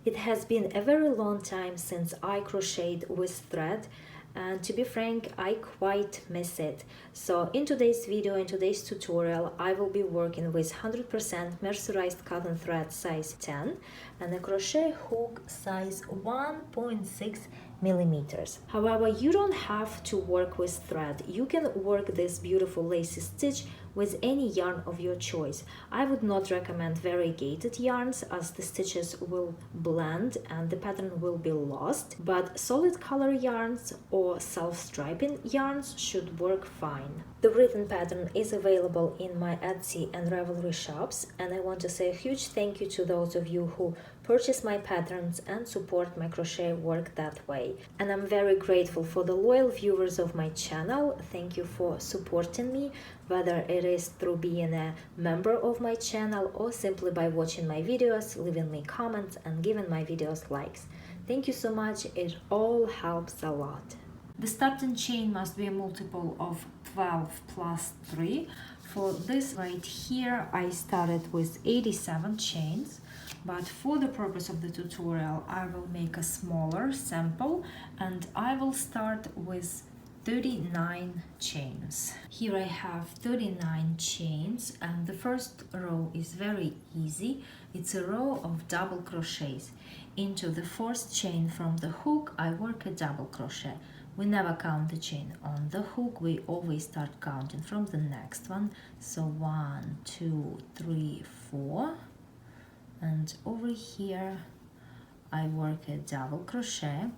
It has been a very long time since I crocheted with thread, and to be frank, I quite miss it. So in today's video, in today's tutorial, I will be working with 100% mercerized cotton thread size 10 and a crochet hook size 1.6 millimeters. However, you don't have to work with thread. You can work this beautiful lacy stitch with any yarn of your choice. I would not recommend variegated yarns as the stitches will blend and the pattern will be lost, but solid color yarns or self-striping yarns should work fine. The written pattern is available in my Etsy and Ravelry shops, and I want to say a huge thank you to those of you who purchase my patterns and support my crochet work that way. And I'm very grateful for the loyal viewers of my channel. Thank you for supporting me, whether it is through being a member of my channel or simply by watching my videos, leaving me comments and giving my videos likes. Thank you so much, it all helps a lot. The starting chain must be a multiple of 12 plus 3. For this right here, I started with 87 chains, but for the purpose of the tutorial, I will make a smaller sample and I will start with 39 chains. Here I have 39 chains and the first row is very easy. It's a row of double crochets. Into the first chain from the hook, I work a double crochet. We never count the chain on the hook, we always start counting from the next one. So 1, 2, 3, 4. And over here I work a double crochet,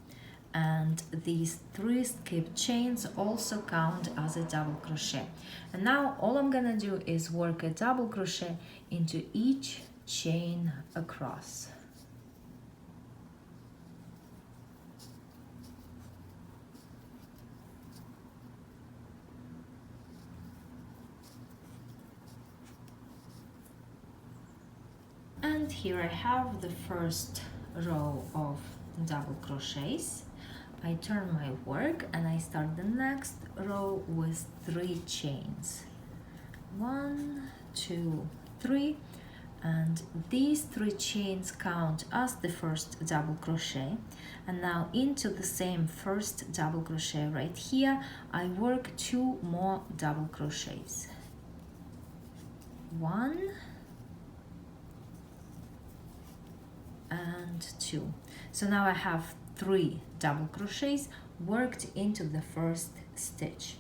and these 3 skipped chains also count as a double crochet. And now all I'm gonna do is work a double crochet into each chain across. And here I have the first row of double crochets. I turn my work and I start the next row with 3 chains. 1, 2, 3, and these 3 chains count as the first double crochet. And now into the same first double crochet right here, I work 2 more double crochets. 1 and 2. So now I have 3 double crochets worked into the first stitch.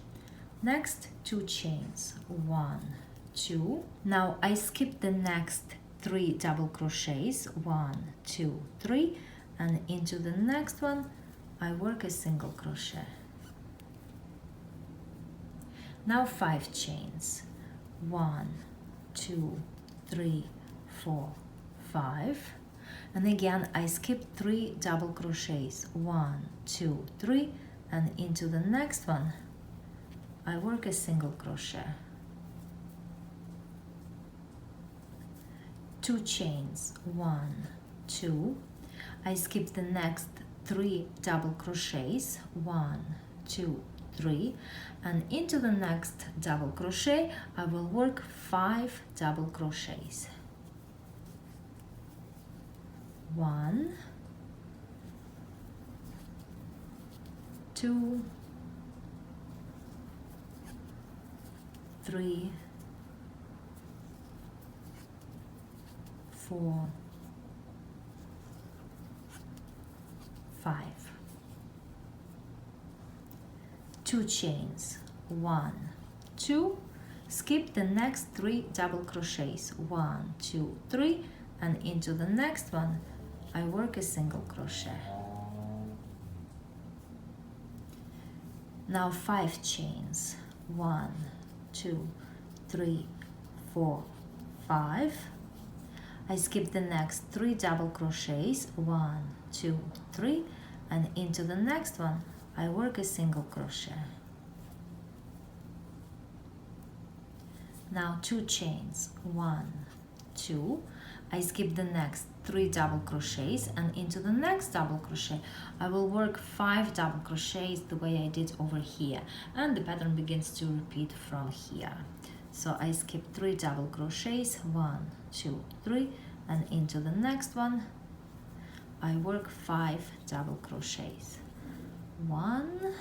Next 2 chains, 1, 2. Now I skip the next 3 double crochets, 1, 2, 3, and into the next one I work a single crochet. Now 5 chains, 1, 2, 3, 4, 5. And again I skip 3 double crochets, 1, 2, 3, and into the next one I work a single crochet. 2 chains, 1, 2. I skip the next 3 double crochets, 1, 2, 3, and into the next double crochet I will work 5 double crochets. 1, 2, 3, 4, 5. 2 chains, 1, 2. Skip the next 3 double crochets, 1, 2, 3, and into the next one I work a single crochet. Now 5 chains, 1, 2, 3, 4, 5. I skip the next 3 double crochets, 1, 2, 3, and into the next one I work a single crochet. Now 2 chains, 1, 2. I skip the next 3 double crochets, and into the next double crochet I will work 5 double crochets the way I did over here, and the pattern begins to repeat from here. So I skip 3 double crochets, 1, 2, 3, and into the next one I work 5 double crochets. 1,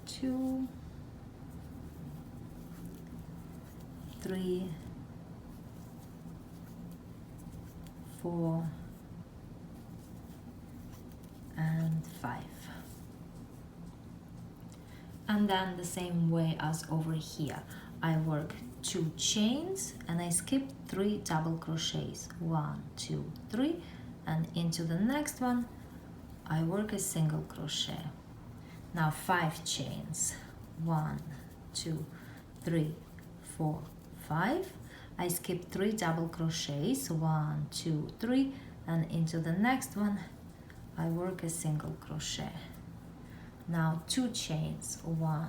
2, 3, 4, and 5. And then the same way as over here, I work 2 chains and I skip 3 double crochets. 1, 2, 3, and into the next one I work a single crochet. Now 5 chains. 1, 2, 3, 4, 5. I skip 3 double crochets. 1, 2, 3, and into the next one I work a single crochet. Now 2 chains. 1,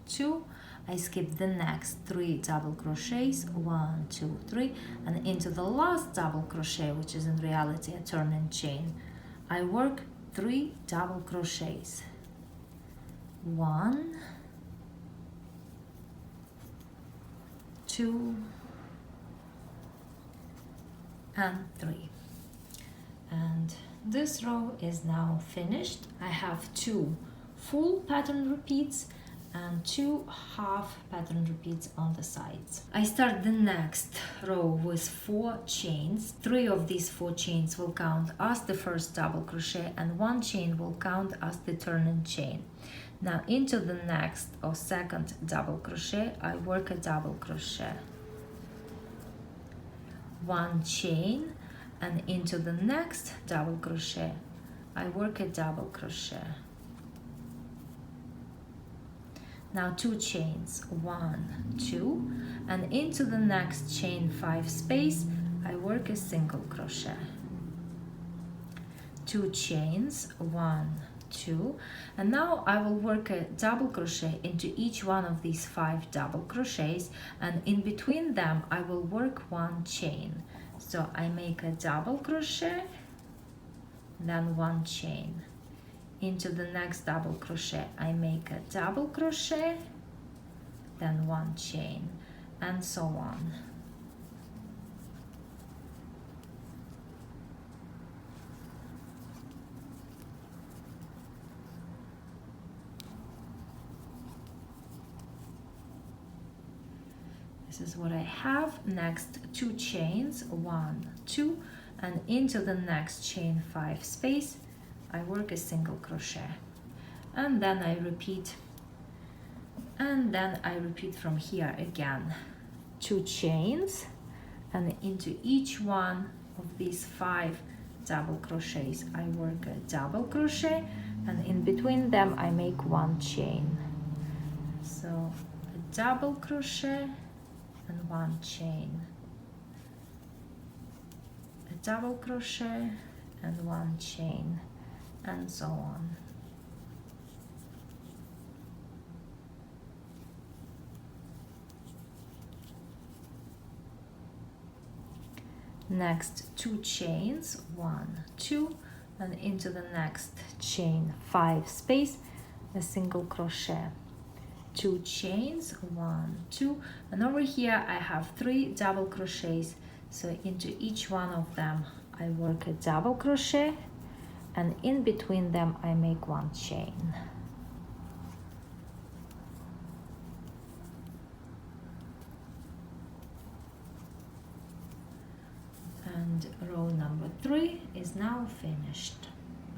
2. I skip the next 3 double crochets. 1, 2, 3, and into the last double crochet, which is in reality a turning chain, I work 3 double crochets. 1, 2, and 3. And this row is now finished. I have 2 full pattern repeats and 2 half pattern repeats on the sides. I start the next row with 4 chains. 3 of these 4 chains will count as the first double crochet and 1 chain will count as the turning chain. Now into the next or second double crochet I work a double crochet. 1 chain, and into the next double crochet I work a double crochet. Now 2 chains. 1, 2, and into the next chain 5 space I work a single crochet. 2 chains. 1, 2, and now I will work a double crochet into each one of these 5 double crochets, and in between them I will work 1 chain. So I make a double crochet, then 1 chain. Into the next double crochet I make a double crochet, then 1 chain, and so on. This is what I have. Next 2 chains. 1, 2, and into the next chain 5 space I work a single crochet, and then I repeat, and then I repeat from here again. 2 chains, and into each one of these 5 double crochets I work a double crochet, and in between them I make 1 chain. So a double crochet and 1 chain, a double crochet and 1 chain, and so on. Next 2 chains. 1, 2, and into the next chain 5 space a single crochet. 2 chains. 1, 2, and over here I have 3 double crochets, so into each one of them I work a double crochet, and in between them I make 1 chain. And row number 3 is now finished.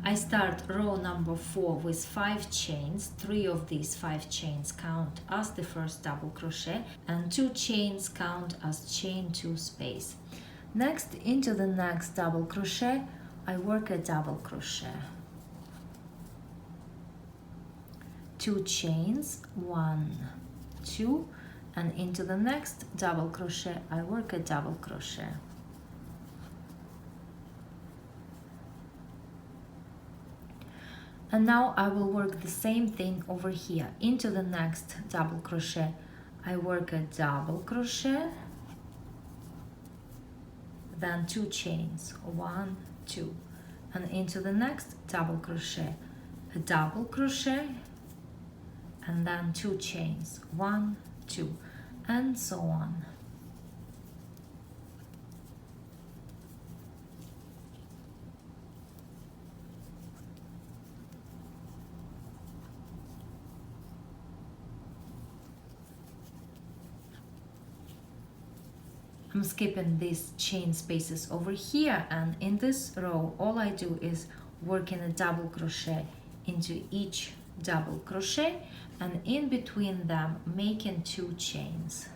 I start row number 4 with 5 chains. 3 of these 5 chains count as the first double crochet, and 2 chains count as chain 2 space. Next, into the next double crochet I work a double crochet. 2 chains. 1, 2, and into the next double crochet I work a double crochet. And now I will work the same thing over here. Into the next double crochet I work a double crochet, then 2 chains. 1, 2, and into the next double crochet a double crochet, and then 2 chains. 1, 2, and so on. I'm skipping these chain spaces over here, and in this row all I do is work in a double crochet into each double crochet, and in between them making 2 chains.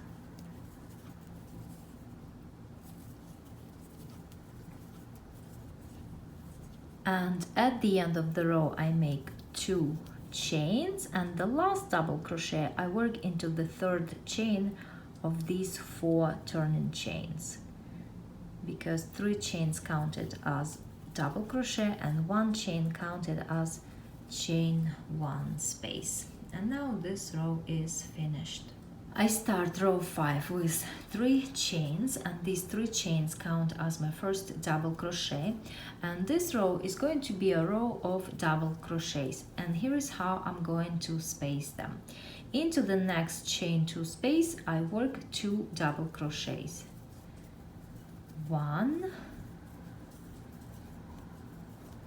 And at the end of the row I make 2 chains, and the last double crochet I work into the 3rd chain of these 4 turning chains, because 3 chains counted as double crochet and 1 chain counted as chain 1 space. And now this row is finished. I start row 5 with 3 chains, and these 3 chains count as my first double crochet, and this row is going to be a row of double crochets, and here is how I'm going to space them. Into the next chain 2 space I work 2 double crochets, 1,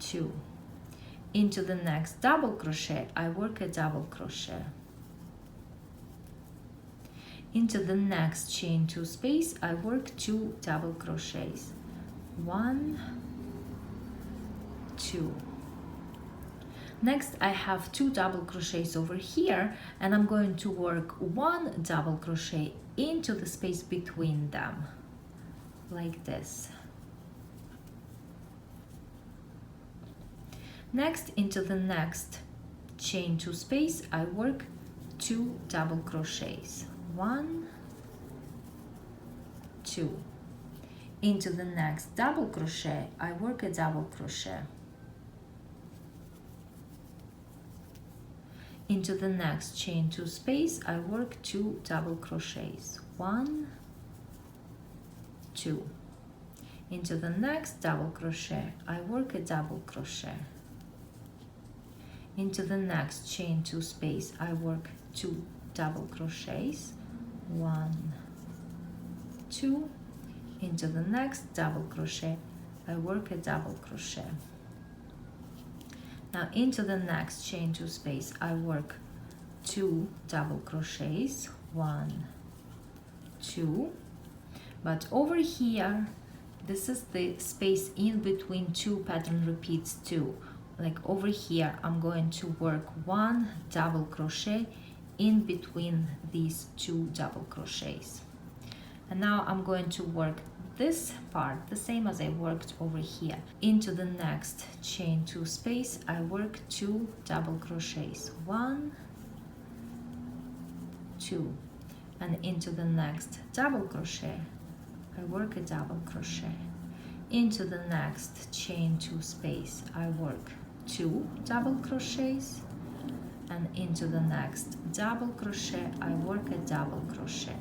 2. Into the next double crochet I work a double crochet. Into the next chain 2 space I work 2 double crochets, 1, 2. Next I have 2 double crochets over here, and I'm going to work 1 double crochet into the space between them, like this. Next, into the next chain 2 space I work 2 double crochets, 1, 2. Into the next double crochet I work a double crochet. Into the next chain 2 space I work 2 double crochets, 1, 2. Into the next double crochet I work a double crochet. Into the next chain 2 space I work 2 double crochets, 1, 2. Into the next double crochet I work a double crochet. Now into the next chain 2 space I work 2 double crochets, 1, 2. But over here, this is the space in between 2 pattern repeats too. Like over here I'm going to work 1 double crochet in between these 2 double crochets. And now I'm going to work this part the same as I worked over here. Into the next chain 2 space I work 2 double crochets, 1, 2. And into the next double crochet I work a double crochet. Into the next chain 2 space I work 2 double crochets, and into the next double crochet I work a double crochet.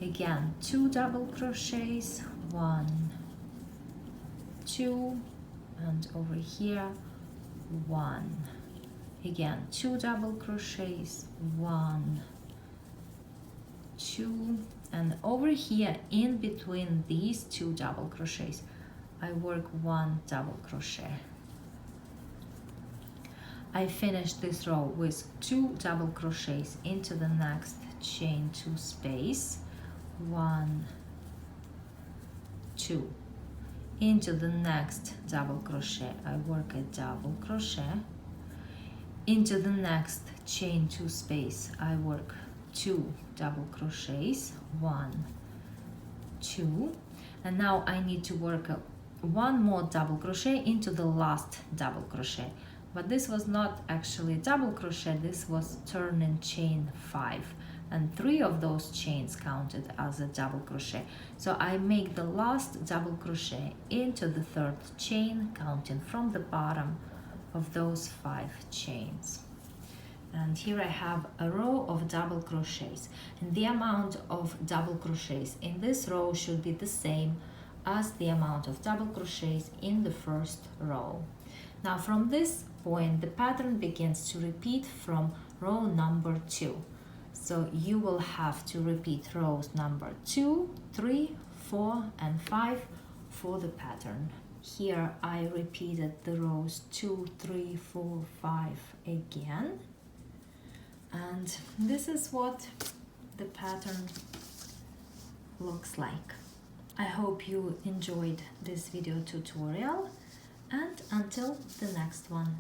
Again, 2 double crochets, 1, 2, and over here 1. Again, 2 double crochets, 1, 2, and over here in between these 2 double crochets I work 1 double crochet. I finish this row with 2 double crochets into the next chain 2 space, 1, 2. Into the next double crochet I work a double crochet. Into the next chain 2 space I work 2 double crochets, 1, 2. And now I need to work 1 more double crochet into the last double crochet. But this was not actually double crochet, this was turning chain 5, and 3 of those chains counted as a double crochet. So I make the last double crochet into the 3rd chain, counting from the bottom of those 5 chains. And here I have a row of double crochets, and the amount of double crochets in this row should be the same as the amount of double crochets in the 1st row. Now from this point the pattern begins to repeat from row number 2. So you will have to repeat rows number 2, 3, 4, and 5 for the pattern. Here I repeated the rows 2, 3, 4, 5 again. And this is what the pattern looks like. I hope you enjoyed this video tutorial, and until the next one.